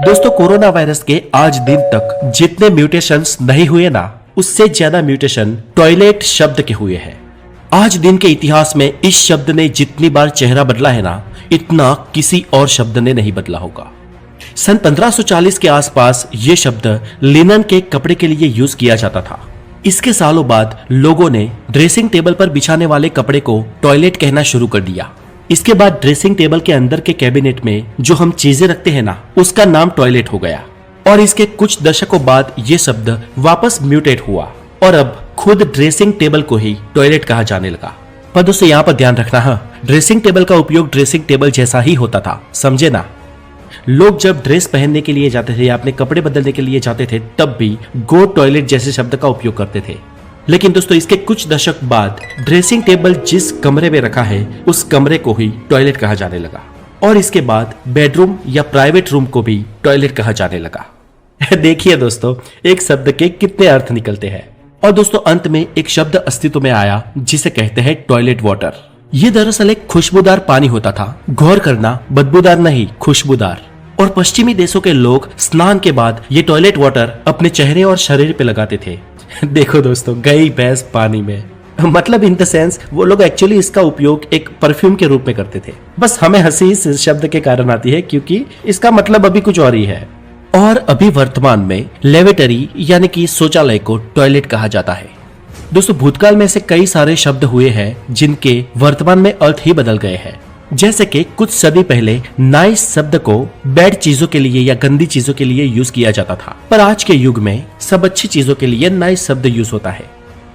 दोस्तों, corona virus के आज दिन तक जितने म्यूटेशंस नहीं हुए ना, उससे ज्यादा म्यूटेशन टॉयलेट शब्द के हुए हैं। आज दिन के इतिहास में इस शब्द ने जितनी बार चेहरा बदला है ना, इतना किसी और शब्द ने नहीं बदला होगा। सन 1540 के आसपास यह शब्द लिनन के कपड़े के लिए यूज किया जाता था। इसके सालों बाद लोगों ने ड्रेसिंग टेबल पर बिछाने वाले कपड़े को टॉयलेट कहना शुरू कर दिया। इसके बाद ड्रेसिंग टेबल के अंदर के कैबिनेट में जो हम चीजें रखते हैं ना, उसका नाम टॉयलेट हो गया। और इसके कुछ दशकों बाद ये शब्द वापस म्यूटेट हुआ और अब खुद ड्रेसिंग टेबल को ही टॉयलेट कहा जाने लगा। पर दोस्तों, यहाँ पर ध्यान रखना है, ड्रेसिंग टेबल का उपयोग ड्रेसिंग टेबल जैसा ही होता था, समझे ना। लोग जब ड्रेस पहनने के लिए जाते थे या अपने कपड़े बदलने के लिए जाते थे, तब भी गो टॉयलेट जैसे शब्द का उपयोग करते थे। लेकिन दोस्तों, इसके कुछ दशक बाद ड्रेसिंग टेबल जिस कमरे में रखा है, उस कमरे को ही टॉयलेट कहा जाने लगा। और इसके बाद बेडरूम या प्राइवेट रूम को भी टॉयलेट कहा जाने लगा। देखिए दोस्तों, एक शब्द के कितने अर्थ निकलते हैं। और दोस्तों, अंत में एक शब्द अस्तित्व में आया जिसे कहते हैं टॉयलेट वाटर। ये दरअसल एक खुशबूदार पानी होता था। गौर करना, बदबूदार नहीं, खुशबूदार। और पश्चिमी देशों के लोग स्नान के बाद ये टॉयलेट वाटर अपने चेहरे और शरीर पे लगाते थे। देखो दोस्तों, गई भैंस पानी में, मतलब इन द सेंस वो लोग एक्चुअली इसका उपयोग एक परफ्यूम के रूप में करते थे। बस हमें हंसी इस शब्द के कारण आती है क्योंकि इसका मतलब अभी कुछ और ही है। और अभी वर्तमान में लेवेटरी यानी कि शौचालय को टॉयलेट कहा जाता है। दोस्तों, भूतकाल में ऐसे कई सारे शब्द हुए हैं जिनके वर्तमान में अर्थ ही बदल गए हैं। जैसे कि कुछ सदी पहले नाइस शब्द को बैड चीजों के लिए या गंदी चीजों के लिए यूज किया जाता था, पर आज के युग में सब अच्छी चीजों के लिए नाइस शब्द यूज होता है।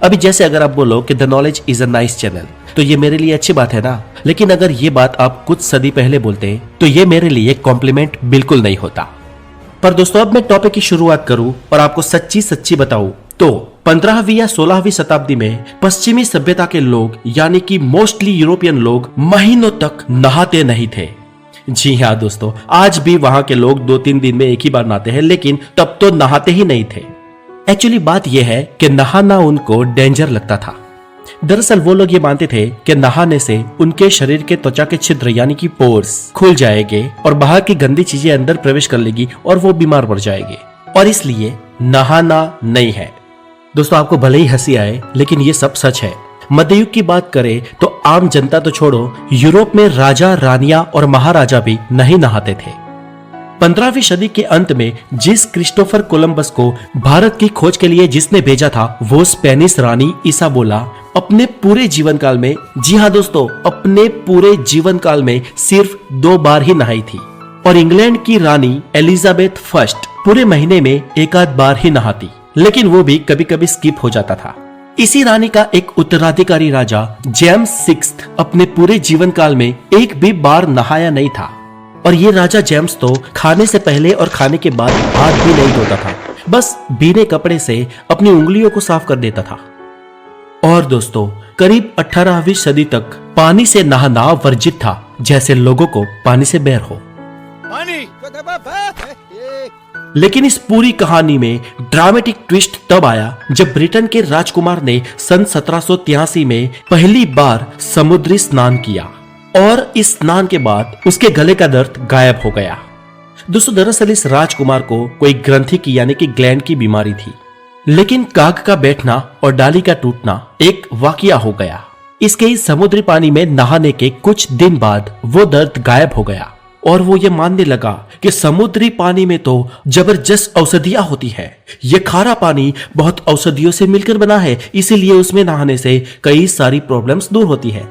अभी जैसे अगर आप बोलो कि the knowledge is a nice channel, तो ये मेरे लिए अच्छी बात है ना। लेकिन अगर ये बात आप कुछ सदी पहले बोलते तो ये मेरे लिए कॉम्प्लीमेंट बिल्कुल नहीं होता। पर दोस्तों, अब मैं टॉपिक की शुरुआत करूं और आपको सच्ची सच्ची बताऊं तो 15वीं या 16वीं शताब्दी में पश्चिमी सभ्यता के लोग यानी कि मोस्टली यूरोपियन लोग महीनों तक नहाते नहीं थे। जी हाँ दोस्तों, आज भी वहां के लोग 2-3 दिन में एक ही बार नहाते हैं, लेकिन तब तो नहाते ही नहीं थे। एक्चुअली बात यह है कि नहाना उनको डेंजर लगता था। दरअसल वो लोग ये मानते थे कि नहाने से उनके शरीर के त्वचा के छिद्र यानी कि पोर्स खुल जाएंगे और बाहर की गंदी चीजें अंदर प्रवेश कर लेगी और वो बीमार पड़ जाएंगे, और इसलिए नहाना नहीं है। दोस्तों, आपको भले ही हंसी आए, लेकिन ये सब सच है। मध्ययुग की बात करें तो आम जनता तो छोड़ो, यूरोप में राजा, रानियां और महाराजा भी नहीं नहाते थे। 15वीं सदी के अंत में जिस क्रिस्टोफर कोलंबस को भारत की खोज के लिए जिसने भेजा था, वो स्पेनिश रानी इसाबेला अपने पूरे जीवन काल में, जी हाँ दोस्तों, अपने पूरे जीवन काल में सिर्फ 2 बार ही नहाई थी। और इंग्लैंड की रानी एलिजाबेथ फर्स्ट पूरे महीने में एक आध बार ही नहाती, लेकिन वो भी कभी कभी स्किप हो जाता था। इसी रानी का एक उत्तराधिकारी राजा जेम्स 6 अपने पूरे जीवन काल में एक भी बार नहाया नहीं था। और ये राजा जेम्स तो खाने से पहले और खाने के बाद हाथ भी नहीं धोता था, बस भीने कपड़े से अपनी उंगलियों को साफ कर देता था। और दोस्तों, करीब 18वीं सदी तक पानी से नहाना वर्जित था, जैसे लोगों को पानी से बैर हो। लेकिन इस पूरी कहानी में ड्रामेटिक ट्विस्ट तब आया जब ब्रिटेन के राजकुमार ने सन 1783 में पहली बार समुद्री स्नान किया, और इस स्नान के बाद उसके गले का दर्द गायब हो गया। दोस्तों, दरअसल इस राजकुमार को कोई ग्रंथि की यानी कि ग्लैंड की बीमारी थी, लेकिन काग का बैठना और डाली का टूटना एक वाकया हो गया। इसके इस समुद्री पानी में नहाने के कुछ दिन बाद वो दर्द गायब हो गया और वो ये मानने लगा कि समुद्री पानी में तो जबरदस्त औषधियां होती है। ये खारा पानी बहुत औषधियों से मिलकर बना है, इसीलिए उसमें नहाने से कई सारी प्रॉब्लम्स दूर होती है।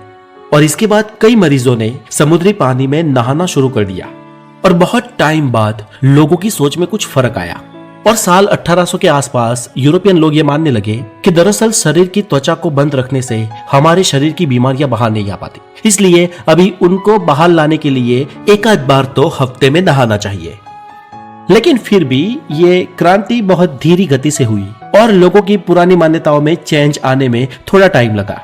और इसके बाद कई मरीजों ने समुद्री पानी में नहाना शुरू कर दिया और बहुत टाइम बाद लोगों की सोच में कुछ फर्क आया। और साल 1800 के आसपास यूरोपियन लोग ये मानने लगे कि दरअसल शरीर की त्वचा को बंद रखने से हमारे शरीर की बीमारियां बाहर नहीं आ पाती, इसलिए अभी उनको बाहर लाने के लिए एक आध बार तो हफ्ते में नहाना चाहिए। लेकिन फिर भी ये क्रांति बहुत धीमी गति से हुई और लोगों की पुरानी मान्यताओं में चेंज आने में थोड़ा टाइम लगा।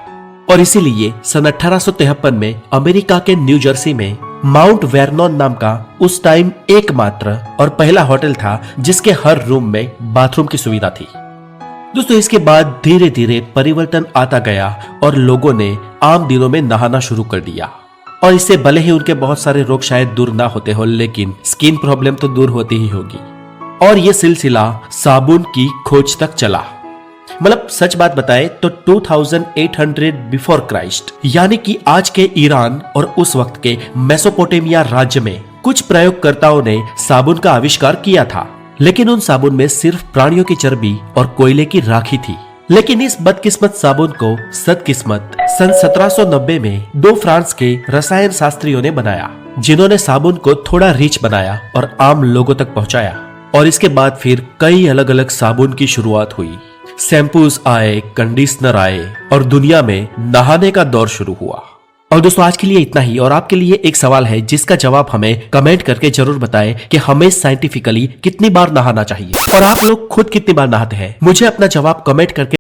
और इसीलिए सन 1853 में अमेरिका के न्यू जर्सी में माउंट वेरनॉन नाम का उस टाइम एकमात्र और पहला होटल था जिसके हर रूम में बाथरूम की सुविधा थी। दोस्तों, इसके बाद धीरे धीरे परिवर्तन आता गया और लोगों ने आम दिनों में नहाना शुरू कर दिया। और इससे भले ही उनके बहुत सारे रोग शायद दूर ना होते हो, लेकिन स्किन प्रॉब्लम तो दूर होती ही होगी। और ये सिलसिला साबुन की खोज तक चला। मतलब सच बात बताए तो 2800 बिफोर क्राइस्ट, यानी कि आज के ईरान और उस वक्त के मेसोपोटामिया राज्य में कुछ प्रयोगकर्ताओं ने साबुन का आविष्कार किया था, लेकिन उन साबुन में सिर्फ प्राणियों की चर्बी और कोयले की राखी थी। लेकिन इस बदकिस्मत साबुन को सदकिस्मत सन 1790 में दो फ्रांस के रसायन शास्त्रियों ने बनाया, जिन्होंने साबुन को थोड़ा रिच बनाया और आम लोगों तक पहुंचाया। और इसके बाद फिर कई अलग अलग साबुन की शुरुआत हुई। शैम्पूज आए, कंडीशनर आए और दुनिया में नहाने का दौर शुरू हुआ। और दोस्तों आज के लिए इतना ही। और आपके लिए एक सवाल है जिसका जवाब हमें कमेंट करके जरूर बताएं कि हमें साइंटिफिकली कितनी बार नहाना चाहिए और आप लोग खुद कितनी बार नहाते हैं। मुझे अपना जवाब कमेंट करके